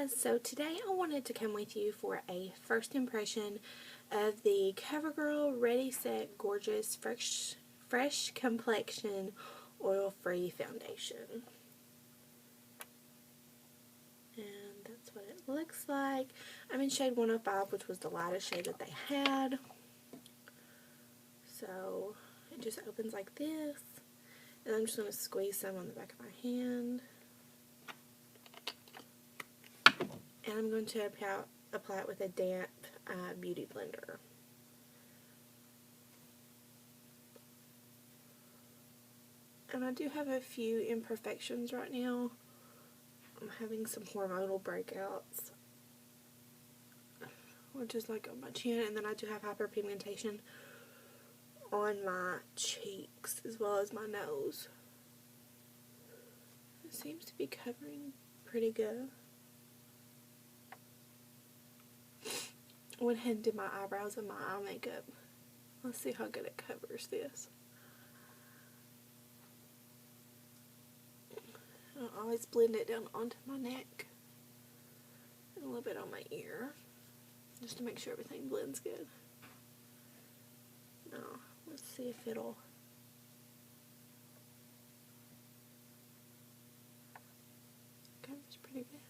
guys, so today I wanted to come with you for a first impression of the Covergirl Ready Set Gorgeous Fresh Complexion Oil-Free Foundation. And that's what it looks like. I'm in shade 105, which was the lightest shade that they had. So it just opens like this. And I'm just going to squeeze some on the back of my hand. And I'm going to apply it with a damp beauty blender. And I do have a few imperfections right now. I'm having some hormonal breakouts, which is like on my chin, and then I do have hyperpigmentation on my cheeks as well as my nose. It seems to be covering pretty good. I went ahead and did my eyebrows and my eye makeup. Let's see how good it covers this. I'll always blend it down onto my neck and a little bit on my ear, just to make sure everything blends good. Now, let's see if it'll... Covers pretty good.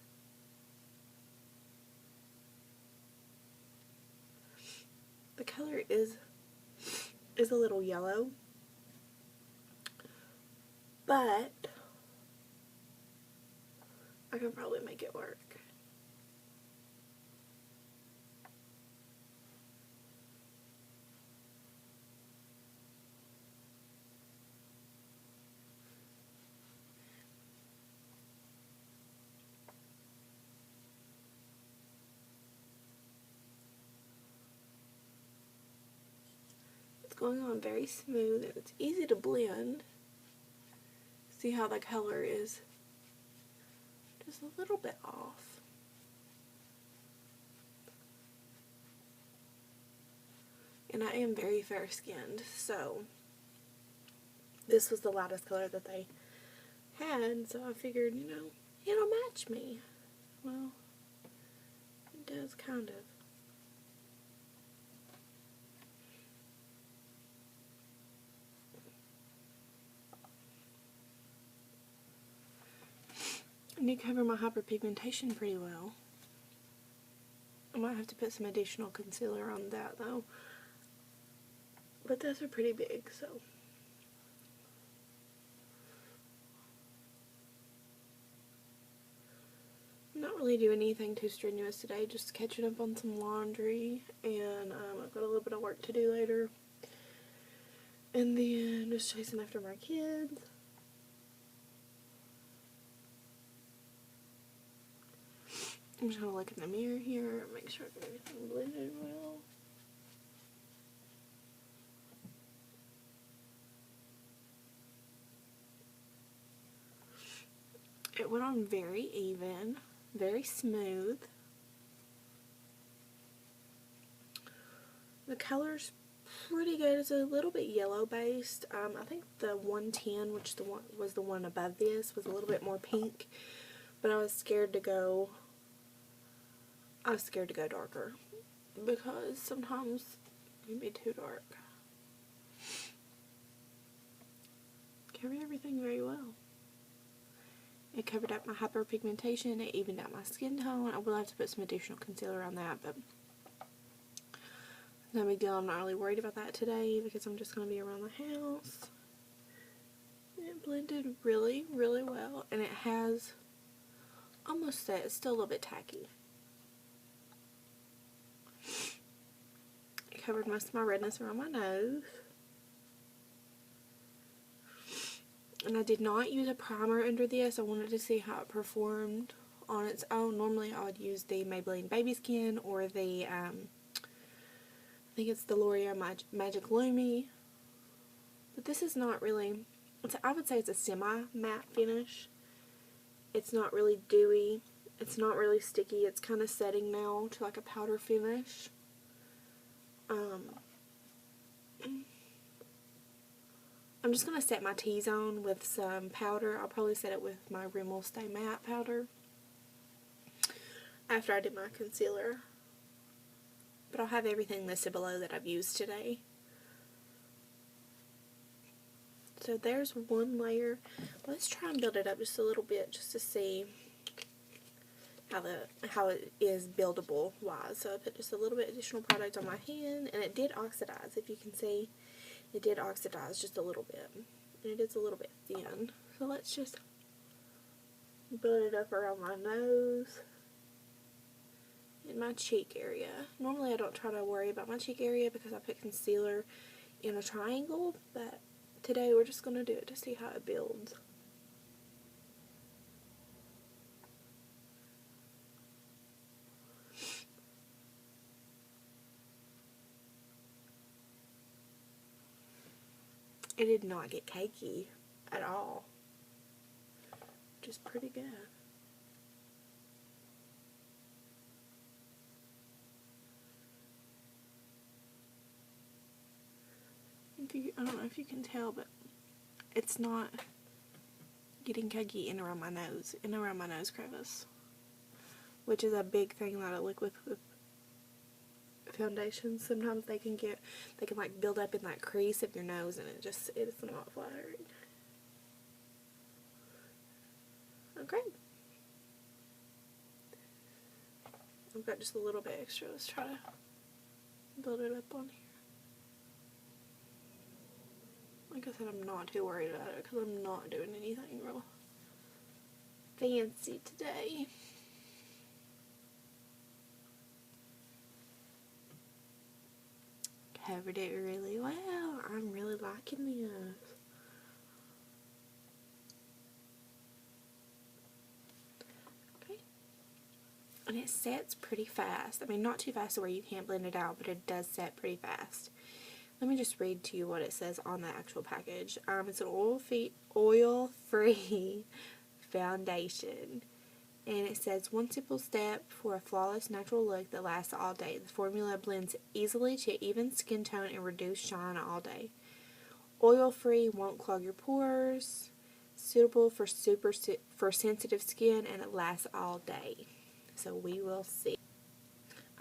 The color is a little yellow, but I can probably make it work. Going on very smooth, and it's easy to blend. See how the color is just a little bit off. And I am very fair skinned, so this was the lightest color that they had, so I figured, you know, it'll match me. Well, it does kind of. I need to cover my hyperpigmentation pretty well. I might have to put some additional concealer on that though. But those are pretty big, so. I'm not really doing anything too strenuous today, just catching up on some laundry, and I've got a little bit of work to do later. And then just chasing after my kids. I'm just going to look in the mirror here, make sure I got everything blended well. It went on very even, very smooth. The color's pretty good. It's a little bit yellow based. I think the 110, which was the one above this, was a little bit more pink, but I was scared to go darker because sometimes it can be too dark. Covered everything very well. It covered up my hyperpigmentation, it evened out my skin tone. I will have to put some additional concealer on that, but no big deal. I'm not really worried about that today because I'm just going to be around the house. It blended really, really well, and it has almost set. It's still a little bit tacky. It covered most of my redness around my nose. And I did not use a primer under this. I wanted to see how it performed on its own. Normally I would use the Maybelline Baby Skin or the, I think it's the Lorac Magic Lumi. But this is not really, I would say it's a semi-matte finish. It's not really dewy. It's not really sticky. It's kind of setting now to like a powder finish. I'm just going to set my T-zone with some powder. I'll probably set it with my Rimmel Stay Matte powder. after I did my concealer. But I'll have everything listed below that I've used today. So there's one layer. Let's try and build it up just a little bit just to see how it is buildable wise. So I put just a little bit additional product on my hand, and it did oxidize. If you can see, it did oxidize just a little bit, and it is a little bit thin. So let's just build it up around my nose and my cheek area. Normally I don't try to worry about my cheek area because I put concealer in a triangle, but today we're just going to do it to see how it builds. It did not get cakey at all, which is pretty good. I don't know if you can tell, but it's not getting cakey in around my nose, crevice, which is a big thing that I look with foundations. Sometimes they can like build up in that crease of your nose, and it's not flattering. Okay, I've got just a little bit extra. Let's try to build it up on here. Like I said, I'm not too worried about it because I'm not doing anything real fancy today. Covered it really well. I'm really liking this. Okay. And it sets pretty fast. I mean, not too fast to where you can't blend it out, but it does set pretty fast. Let me just read to you what it says on the actual package. It's an oil-free foundation. And it says, one simple step for a flawless natural look that lasts all day. The formula blends easily to even skin tone and reduce shine all day. Oil-free, won't clog your pores. Suitable for sensitive skin, and it lasts all day. So we will see.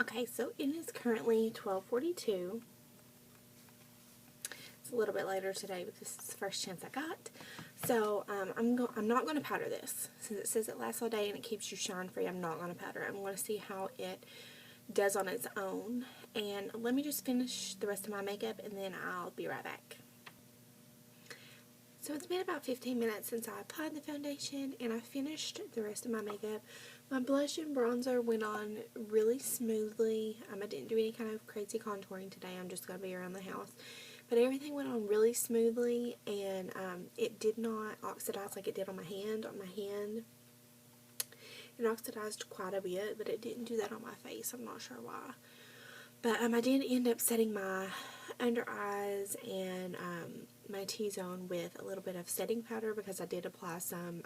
Okay, so it is currently 12:42. A little bit later today because this is the first chance I got. So I'm not going to powder this. Since it says it lasts all day and it keeps you shine free, I'm not going to powder it. I'm going to see how it does on its own. And let me just finish the rest of my makeup and then I'll be right back. So it's been about 15 minutes since I applied the foundation and I finished the rest of my makeup. My blush and bronzer went on really smoothly. I didn't do any kind of crazy contouring today. I'm just going to be around the house. But everything went on really smoothly, and it did not oxidize like it did on my hand. On my hand, it oxidized quite a bit, but it didn't do that on my face. I'm not sure why. But I did end up setting my under eyes and my T-zone with a little bit of setting powder because I did apply some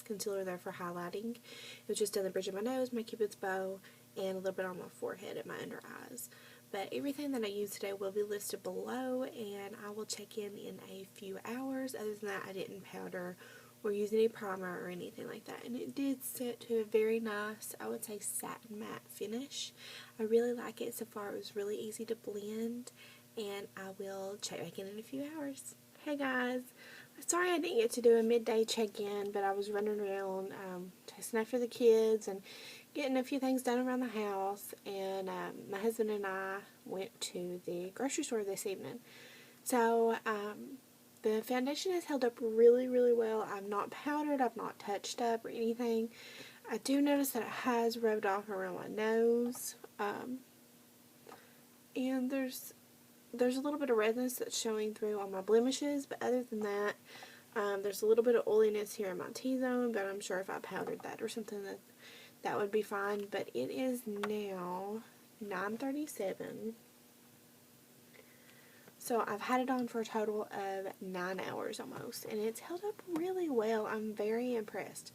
concealer there for highlighting. It was just on the bridge of my nose, my cupid's bow, and a little bit on my forehead and my under eyes. But everything that I use today will be listed below, and I will check in a few hours. Other than that, I didn't powder or use any primer or anything like that. And it did set to a very nice, I would say, satin matte finish. I really like it so far. It was really easy to blend, and I will check back in a few hours. Hey guys, sorry I didn't get to do a midday check-in, but I was running around chasing after the kids and getting a few things done around the house, and my husband and I went to the grocery store this evening. So the foundation has held up really, really well. I've not powdered, I've not touched up or anything. I do notice that it has rubbed off around my nose, and there's a little bit of redness that's showing through on my blemishes, but other than that, there's a little bit of oiliness here in my T-zone, but I'm sure if I powdered that or something that would be fine. But it is now 9:37. So I've had it on for a total of 9 hours almost, and it's held up really well. I'm very impressed.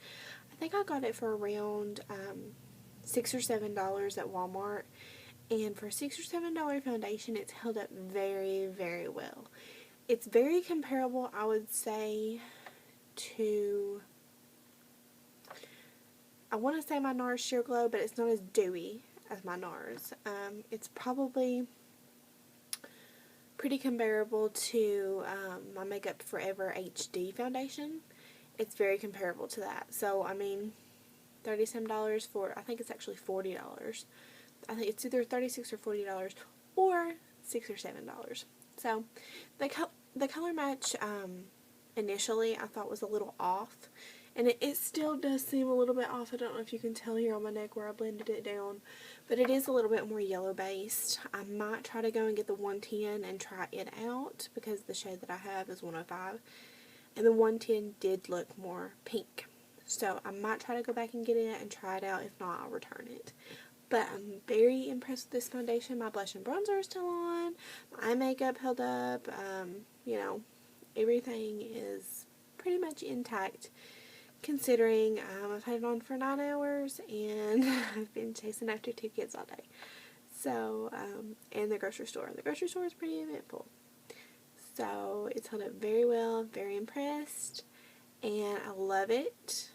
I think I got it for around $6 or $7 at Walmart, and for a $6 or $7 foundation, it's held up very, very well. It's very comparable, I would say, to I want to say my NARS Sheer Glow, but it's not as dewy as my NARS. It's probably pretty comparable to my Makeup Forever HD foundation. It's very comparable to that. So, I mean, $30 for, I think it's actually $40. I think it's either $36 or $40 or $6 or $7. So, the color match initially I thought was a little off. And it still does seem a little bit off. I don't know if you can tell here on my neck where I blended it down. But it is a little bit more yellow based. I might try to go and get the 110 and try it out, because the shade that I have is 105. And the 110 did look more pink. So I might try to go back and get it and try it out. If not, I'll return it. But I'm very impressed with this foundation. My blush and bronzer are still on. My eye makeup held up. You know, everything is pretty much intact, considering I've had it on for 9 hours and I've been chasing after 2 kids all day. So, and the grocery store. The grocery store is pretty eventful. So, it's held up very well. Very impressed. And I love it.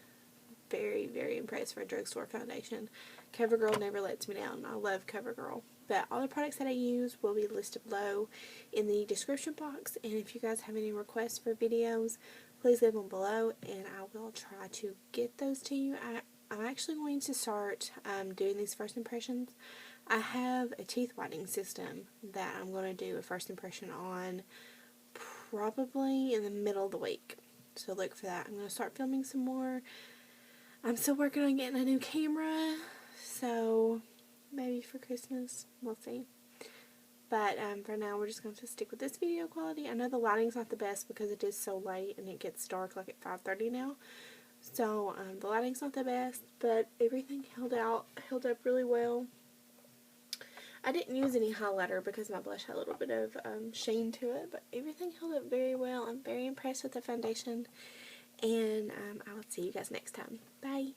Very, very impressed for a drugstore foundation. Covergirl never lets me down. I love Covergirl. But all the products that I use will be listed below in the description box. And if you guys have any requests for videos, please leave them below and I will try to get those to you. I'm actually going to start doing these first impressions. I have a teeth whitening system that I'm going to do a first impression on probably in the middle of the week. So look for that. I'm going to start filming some more. I'm still working on getting a new camera. So maybe for Christmas. We'll see. But for now, we're just going to stick with this video quality. I know the lighting's not the best because it is so late and it gets dark like at 5:30 now. So the lighting's not the best, but everything held up really well. I didn't use any highlighter because my blush had a little bit of sheen to it, but everything held up very well. I'm very impressed with the foundation, and I will see you guys next time. Bye!